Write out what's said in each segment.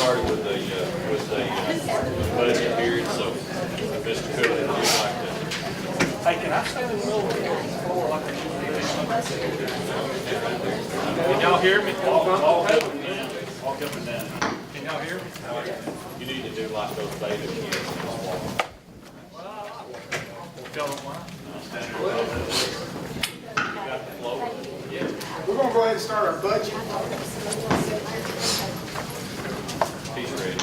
started with the budget hearing, so Mr. Cook, would you like to? Hey, can I stand in the middle of the floor like I usually do? Can y'all hear me? Walk up and down. Walk up and down. Can y'all hear me? You need to do like those beta kids. If y'all don't mind. I'll stand here. You got the flow? Yeah. We're going to go ahead and start our budget. He's ready.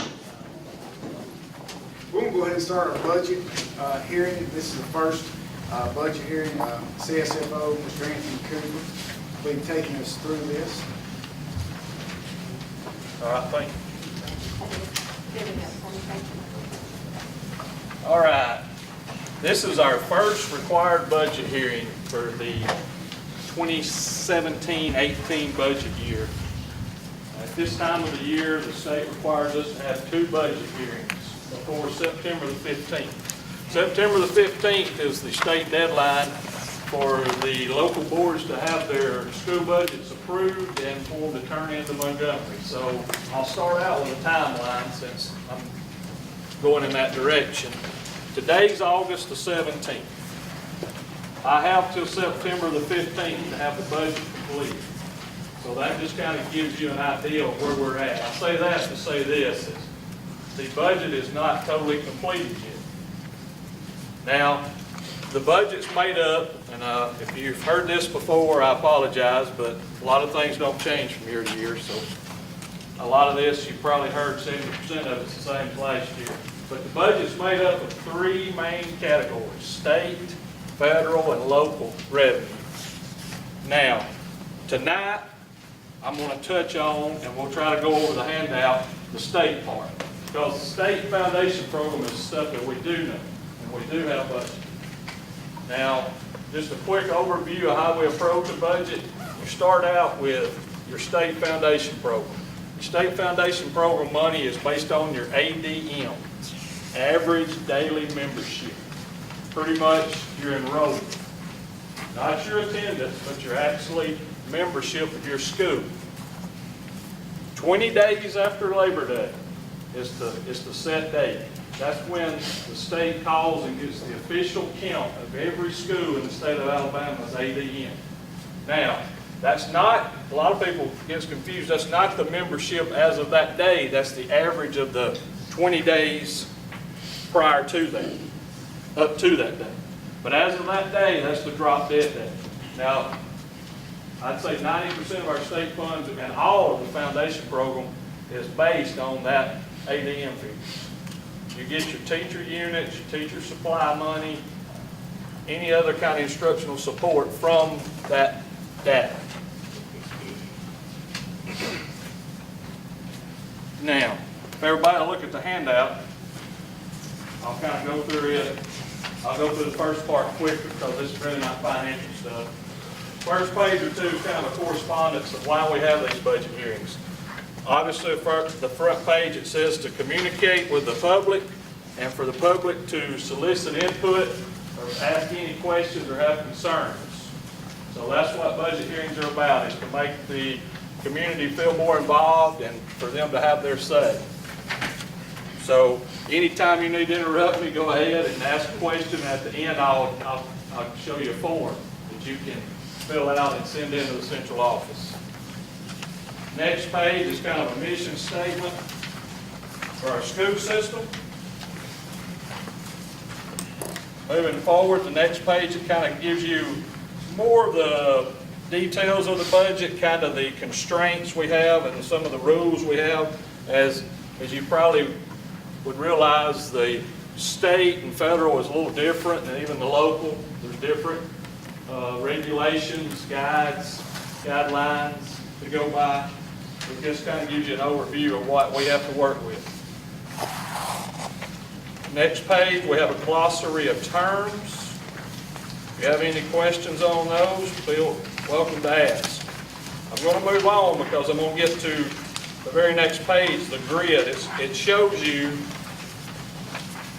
We're going to go ahead and start our budget hearing. This is the first budget hearing. CSFO, Mr. Anthony Cooper, will be taking us through this. All right, thank you. All right. This is our first required budget hearing for the 2017-18 budget year. At this time of the year, the state requires us to have 2 budget hearings before September the 15th. September the 15th is the state deadline for the local boards to have their school budgets approved and for them to turn into Montgomery. So I'll start out with a timeline since I'm going in that direction. Today's August the 17th. I have till September the 15th to have the budget complete. So that just kind of gives you an idea of where we're at. I say that to say this, is the budget is not totally completed yet. Now, the budget's made up, and if you've heard this before, I apologize, but a lot of things don't change from year to year, so a lot of this, you probably heard 70% of it's the same as last year. But the budget's made up of 3 main categories: state, federal, and local revenue. Now, tonight, I'm going to touch on, and we'll try to go over the handout, the state part. Because the state foundation program is stuff that we do know, and we do have budget. Now, just a quick overview of how we approach a budget. You start out with your state foundation program. The state foundation program money is based on your ADM, average daily membership. Pretty much your enrollment. Not your attendance, but your actually membership of your school. 20 days after Labor Day is the set date. That's when the state calls and gives the official count of every school in the state of Alabama's ADM. Now, that's not, a lot of people get confused, that's not the membership as of that day, that's the average of the 20 days prior to that, up to that day. But as of that day, that's the drop dead day. Now, I'd say 90% of our state funds and all of the foundation program is based on that ADM figures. You get your teacher units, your teacher supply money, any other kind of instructional support from that data. Now, if everybody will look at the handout, I'll kind of go through it. I'll go through the first part quicker because this is really not financial stuff. First page or two is kind of a correspondence of why we have these budget hearings. Obviously, the front page, it says to communicate with the public and for the public to solicit input or ask any questions or have concerns. So that's what budget hearings are about, is to make the community feel more involved and for them to have their say. So anytime you need to interrupt me, go ahead and ask a question. At the end, I'll show you a form that you can fill out and send into the central office. Next page is kind of a mission statement for our school system. Moving forward, the next page, it kind of gives you more of the details of the budget, kind of the constraints we have and some of the rules we have. As you probably would realize, the state and federal is a little different, and even the local, there's different regulations, guidelines to go by. It just kind of gives you an overview of what we have to work with. Next page, we have a glossary of terms. If you have any questions on those, feel welcome to ask. I'm going to move on because I'm going to get to the very next page, the grid. It shows you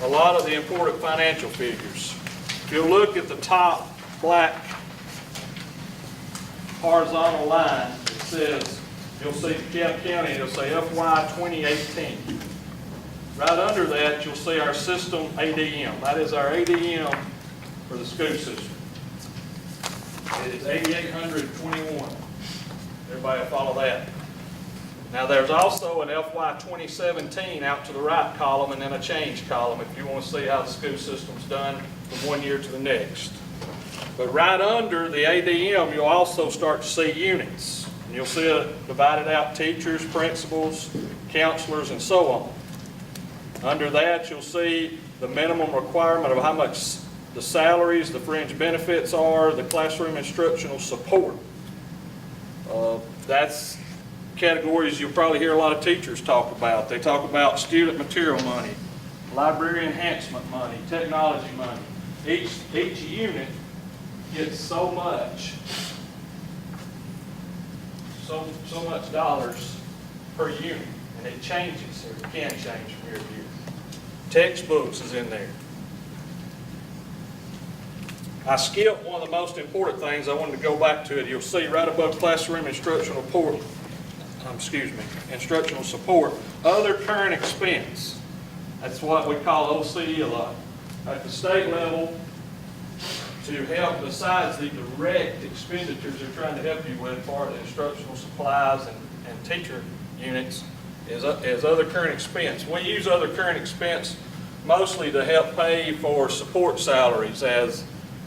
a lot of the important financial figures. If you look at the top black horizontal line, it says you'll see DeKalb County, it'll say FY 2018. Right under that, you'll see our system ADM. That is our ADM for the school system. It is 8,821. Everybody will follow that. Now, there's also an FY 2017 out to the right column and then a change column if you want to see how the school system's done from one year to the next. But right under the ADM, you'll also start to see units. And you'll see it divided out: teachers, principals, counselors, and so on. Under that, you'll see the minimum requirement of how much the salaries, the fringe benefits are, the classroom instructional support. That's categories you'll probably hear a lot of teachers talk about. They talk about student material money, library enhancement money, technology money. Each unit gets so much dollars per unit, and it changes, or it can change from year to year. Textbooks is in there. I skipped one of the most important things. I wanted to go back to it. You'll see right above classroom instructional support, other current expense. That's what we call OCE a lot. At the state level, to help besides the direct expenditures they're trying to help you with for the instructional supplies and teacher units is other current expense. We use other current expense mostly to help pay for support salaries as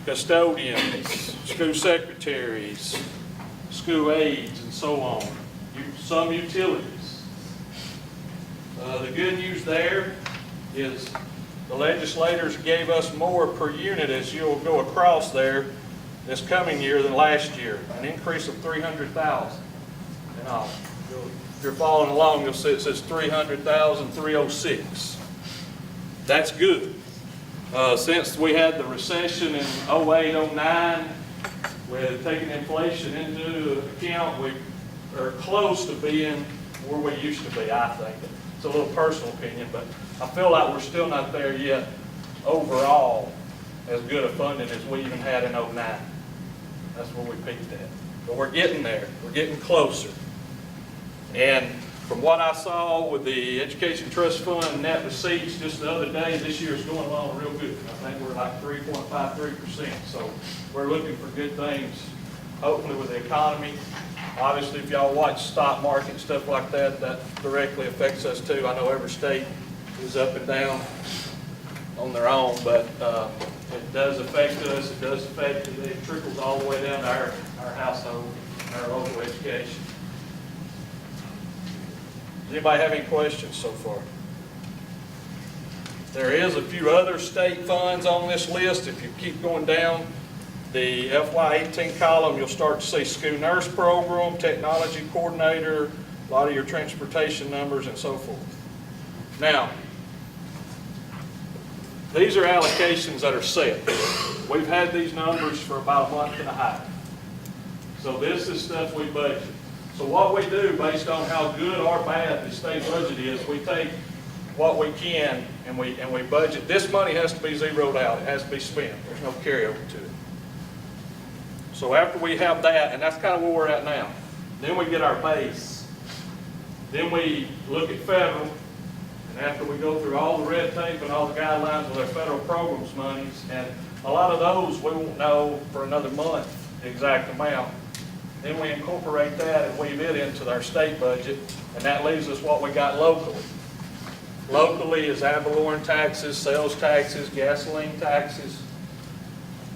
custodians, school secretaries, school aides, and so on. Some utilities. The good news there is the legislators gave us more per unit, as you'll go across there, this coming year than last year, an increase of $300,000 in all. If you're following along, you'll see it says $300,306. That's good. Since we had the recession in 08, 09, with taking inflation into account, we are close to being where we used to be, I think. It's a little personal opinion, but I feel like we're still not there yet overall as good a funding as we even had in 09. That's where we peaked at. But we're getting there. We're getting closer. And from what I saw with the Education Trust Fund net receipts just the other day, this year is going along real good. I think we're like 3.53%. So we're looking for good things, hopefully with the economy. Obviously, if y'all watch stock market and stuff like that, that directly affects us too. I know every state is up and down on their own, but it does affect us. It does affect, it trickles all the way down to our household, our local education. Does anybody have any questions so far? There is a few other state funds on this list. If you keep going down the FY18 column, you'll start to see school nurse program, technology coordinator, a lot of your transportation numbers, and so forth. Now, these are allocations that are set. We've had these numbers for about a month and a half. So this is stuff we budget. So what we do based on how good or bad the state budget is, we take what we can and we budget. This money has to be zeroed out. It has to be spent. There's no carryover to it. So after we have that, and that's kind of where we're at now, then we get our base. Then we look at federal, and after we go through all the red tape and all the guidelines with our federal programs monies, and a lot of those we won't know for another month the exact amount. Then we incorporate that and weave it into our state budget, and that leaves us what we got locally. Locally is ad valorem taxes, sales taxes, gasoline taxes,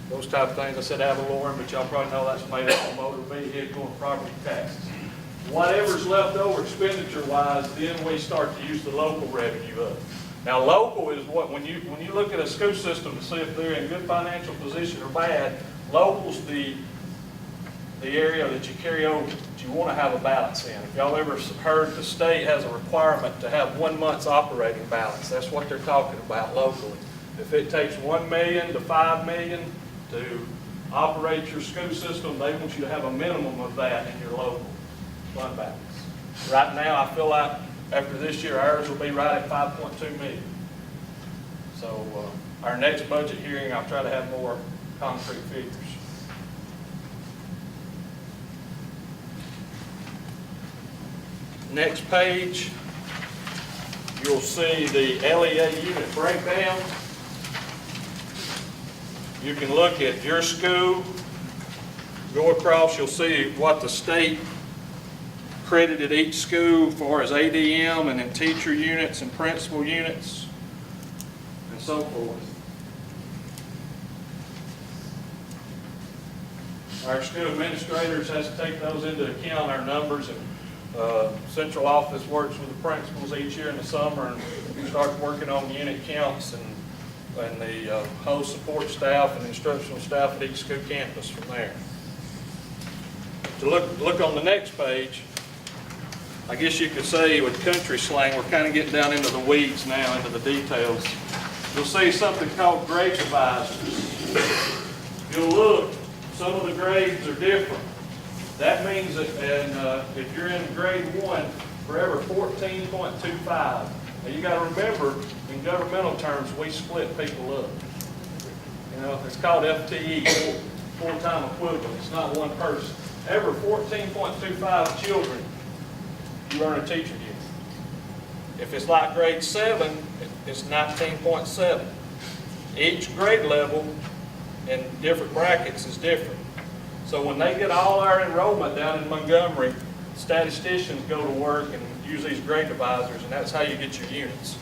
those type of things. I said ad valorem, but y'all probably know that's made up of motor vehicle and property taxes. Whatever's left over expenditure-wise, then we start to use the local revenue up. Now, local is what, when you look at a school system to see if they're in good financial position or bad, local's the area that you carry over that you want to have a balance in. If y'all ever heard the state has a requirement to have 1 month's operating balance, that's what they're talking about locally. If it takes $1 million to $5 million to operate your school system, they want you to have a minimum of that in your local fund balance. Right now, I feel like after this year, ours will be right at 5.2 million. So our next budget hearing, I'll try to have more concrete figures. Next page, you'll see the LEA unit breakdown. You can look at your school, go across, you'll see what the state credited each school for as ADM and then teacher units and principal units and so forth. Our school administrators has to take those into account, our numbers, and central office works with the principals each year in the summer and starts working on unit counts and the whole support staff and instructional staff at each school campus from there. To look on the next page, I guess you could say with country slang, we're kind of getting down into the weeds now, into the details. You'll see something called grade divisors. You'll look, some of the grades are different. That means that if you're in grade 1, for every 14.25. Now you got to remember, in governmental terms, we split people up. You know, it's called FTE, full-time equivalent. It's not one person. Every 14.25 children, you earn a teacher unit. If it's like grade 7, it's 19.7. Each grade level in different brackets is different. So when they get all our enrollment down in Montgomery, statisticians go to work and use these grade divisors, and that's how you get your units.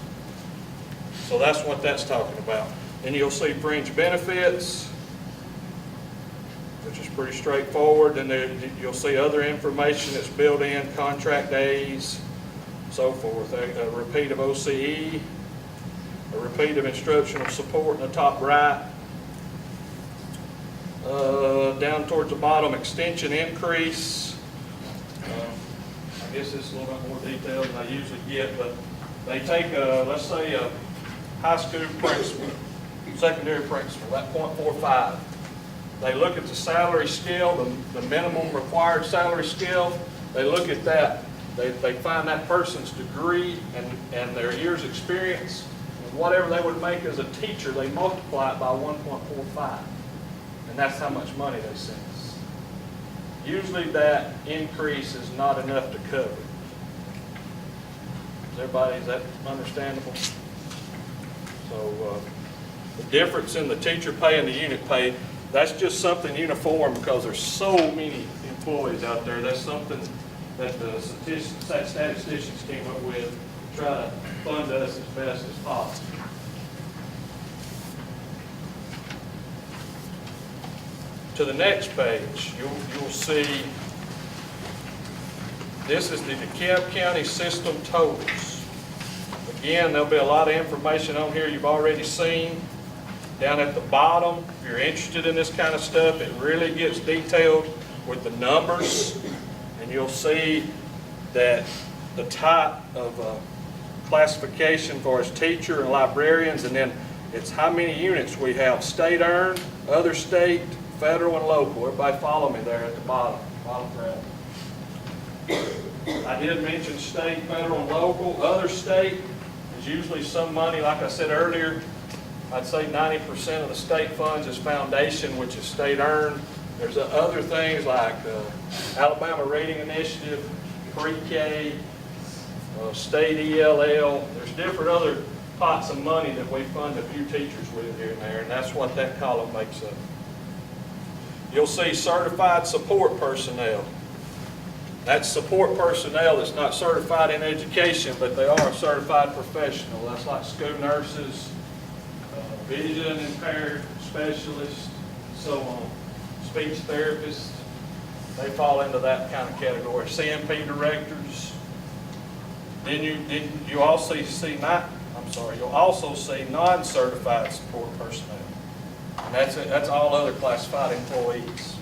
So that's what that's talking about. Then you'll see fringe benefits, which is pretty straightforward. And then you'll see other information that's built in, contract days, so forth. A repeat of OCE, a repeat of instructional support in the top right. Down towards the bottom, extension increase. I guess it's a little bit more detailed than I usually get, but they take, let's say, a high school principal, secondary principal, that .45. They look at the salary scale, the minimum required salary scale. They look at that. They find that person's degree and their year's experience. And whatever they would make as a teacher, they multiply it by 1.45. And that's how much money they send us. Usually that increase is not enough to cover it. Is that understandable? So the difference in the teacher pay and the unit pay, that's just something uniform because there's so many employees out there. That's something that the statisticians came up with to try to fund us as best as possible. To the next page, you'll see this is the DeKalb County system totals. Again, there'll be a lot of information on here you've already seen. Down at the bottom, if you're interested in this kind of stuff, it really gets detailed with the numbers, and you'll see that the type of classification for as teacher and librarians, and then it's how many units we have, state earned, other state, federal and local. Everybody follow me there at the bottom graph. I did mention state, federal, and local. Other state is usually some money, like I said earlier, I'd say 90% of the state funds is foundation, which is state earned. There's other things like Alabama Rating Initiative, pre-K, state ELL. There's different other pots of money that we fund a few teachers with here and there, and that's what that column makes up. You'll see certified support personnel. That's support personnel that's not certified in education, but they are a certified professional. That's like school nurses, vision impaired specialists, so on. Speech therapists, they fall into that kind of category. CMP directors. Then you also see you'll also see non-certified support personnel. And that's all other classified employees.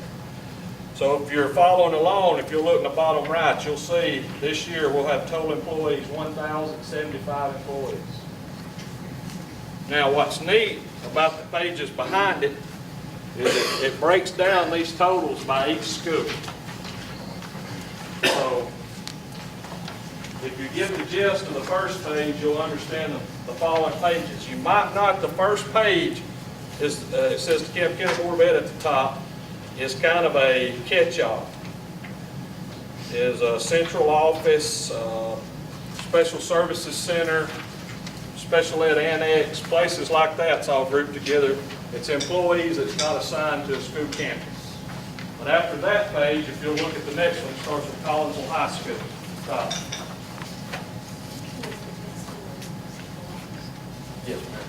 So if you're following along, if you look in the bottom right, you'll see this year we'll have total employees, 1,075 employees. Now what's neat about the pages behind it is it breaks down these totals by each school. So if you get the gist of the first page, you'll understand the following pages. You might not, the first page, it says DeKalb County Board of Ed at the top, is kind of a catch-all. is a central office, special services center, special ed annex, places like that. It's all grouped together. It's employees that's not assigned to a school campus. But after that page, if you'll look at the next one, it starts with Collinsville High School. Yes, ma'am.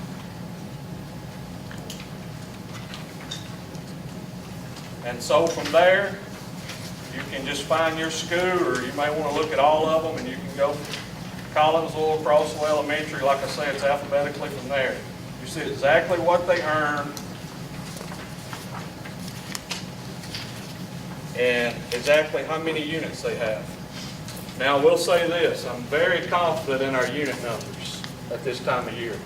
And so from there, you can just find your school, or you may want to look at all of them, and you can go Collinsville, Crossville Elementary. Like I say, it's alphabetically from there. You see exactly what they earn and exactly how many units they have. Now, I will say this, I'm very confident in our unit numbers at this time of year.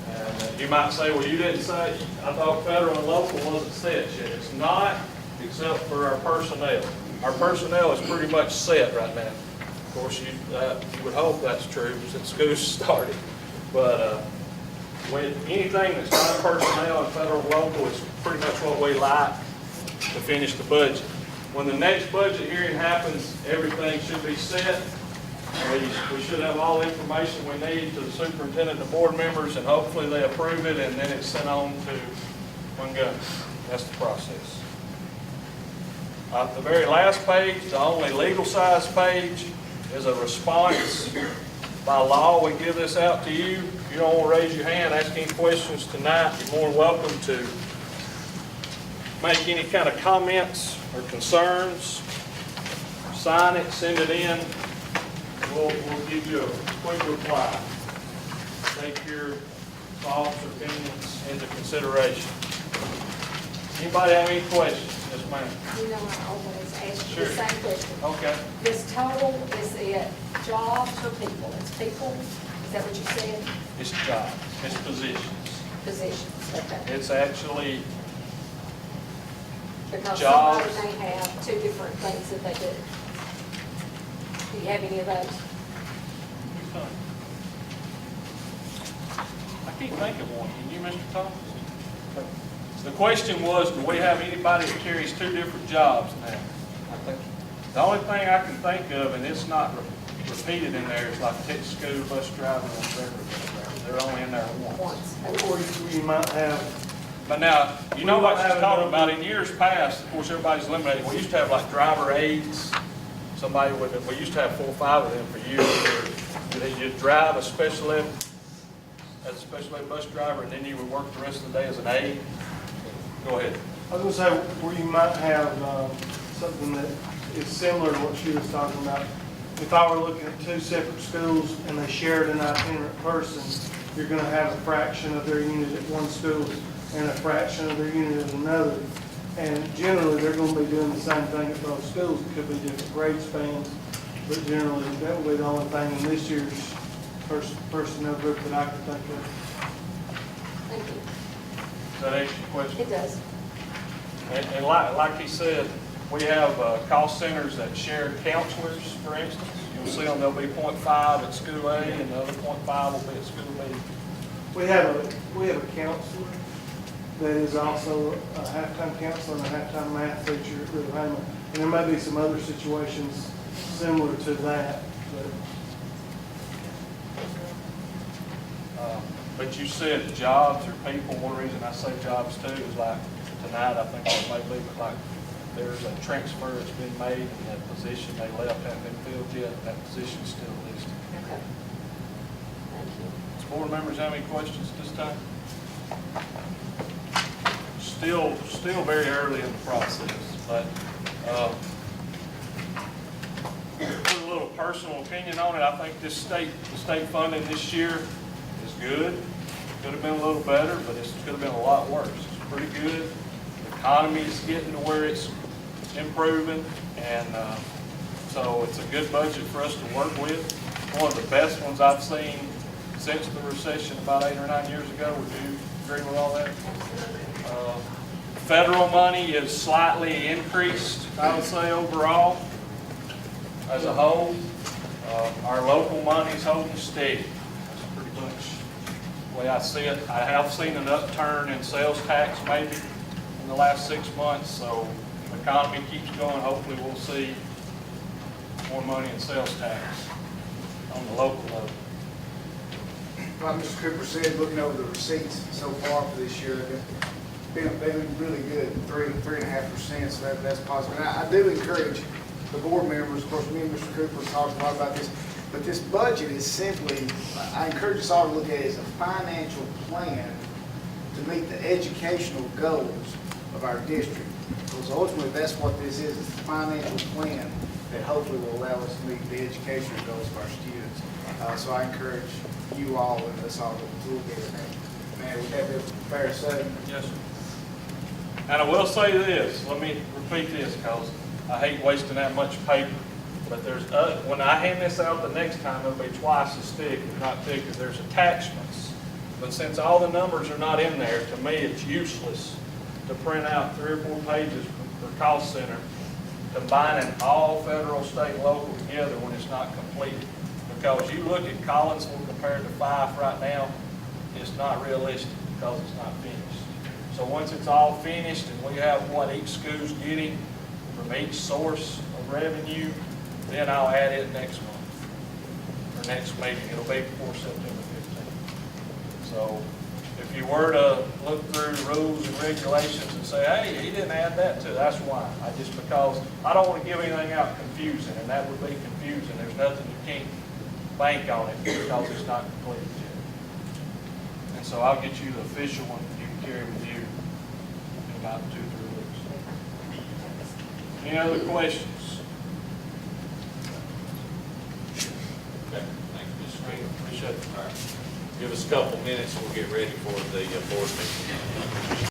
And you might say, well, you didn't say, I thought federal and local wasn't set yet. It's not, except for our personnel. Our personnel is pretty much set right now. Of course, you would hope that's true since school's started. But with anything that's not personnel and federal and local, it's pretty much what we like to finish the budget. When the next budget hearing happens, everything should be set. We should have all the information we need to the superintendent and the board members, and hopefully they approve it, and then it's sent on to Montgomery. That's the process. The very last page, the only legal size page, is a response. By law, we give this out to you. If you don't want to raise your hand, ask any questions tonight, you're more than welcome to make any kind of comments or concerns. Sign it, send it in. We'll give you a quick reply. Take your thoughts or opinions into consideration. Anybody have any questions? Yes, ma'am. You know, I always ask you Sure. the same question. Okay. This total, is it jobs or people? It's people? Is that what you said? It's jobs. It's positions. Positions, okay. It's actually Because jobs. somebody may have two different things that they do. Do you have any of those? I can't think of one. Can you, Mr. Thomas? The question was, do we have anybody that carries two different jobs now? I think the only thing I can think of, and it's not repeated in there, is like tech school, bus driver, and whatever. They're only in there once. Once. Or you might have, But now, you know what she's talking about, in years past, of course, everybody's eliminated, we used to have like driver aides, somebody with, we used to have 4 or 5 of them for years. You'd drive a special ed, as a special ed bus driver, and then you would work the rest of the day as an aide. Go ahead. I was going to say, where you might have something that is similar to what she was talking about. If I were looking at 2 separate schools and they shared an itinerant person, you're going to have a fraction of their unit at one school and a fraction of their unit at another. And generally, they're going to be doing the same thing at both schools. It could be different grade spans, but generally, that will be the only thing in this year's personnel group that I can think of. Thank you. Does that answer your question? It does. And like he said, we have cost centers that share counselors, for instance. You'll see them, there'll be 0.5 at school A, and the other 0.5 will be at school B. We have a counselor that is also a halftime counselor and a halftime math teacher at Riverhama. And there may be some other situations similar to that, But you said jobs or people. One reason I say jobs too is like tonight, I think it may be, but like there's a transfer that's been made and that position they left hasn't been filled yet. That position's still listed. Okay. Thank you. Does board members have any questions at this time? Still very early in the process, but put a little personal opinion on it. I think the state funding this year is good. Could have been a little better, but it could have been a lot worse. It's pretty good. The economy is getting to where it's improving, and so it's a good budget for us to work with. One of the best ones I've seen since the recession about 8 or 9 years ago. Would you agree with all that? Federal money is slightly increased, I would say, overall, as a whole. Our local money is holding steady. That's pretty much the way I see it. I have seen an upturn in sales tax maybe in the last 6 months, so if the economy keeps going, hopefully we'll see more money in sales tax on the local level. Like Mr. Cooper said, looking over the receipts so far for this year, they've been really good, 3.5%, so that's positive. And I do encourage the board members, of course, me and Mr. Cooper talked a lot about this, but this budget is simply, I encourage us all to look at it as a financial plan to meet the educational goals of our district. Because ultimately, that's what this is, it's a financial plan that hopefully will allow us to meet the educational goals of our students. So I encourage you all and us all to look at it. Man, we have this fair say. Yes, sir. And I will say this, let me repeat this, because I hate wasting that much paper. But there's, when I hand this out the next time, it'll be twice as thick, if not thicker. There's attachments. But since all the numbers are not in there, to me, it's useless to print out 3 or 4 pages per cost center, combining all federal, state, local together when it's not completed. Because you look at Collinsville compared to Fife right now, it's not realistic because it's not finished. So once it's all finished and we have what each school's getting from each source of revenue, then I'll add it next month, or next meeting. It'll be before September 15th. So if you were to look through the rules and regulations and say, hey, he didn't add that to it, that's why. Because I don't want to give anything out confusing, and that would be confusing. There's nothing you can't bank on it because it's not completed yet. And so I'll get you the official one that you can carry with you in about 2 or 3 weeks. Any other questions? Okay, thank you, Mr. Green. Appreciate it. All right. Give us a couple minutes, we'll get ready for the board meeting.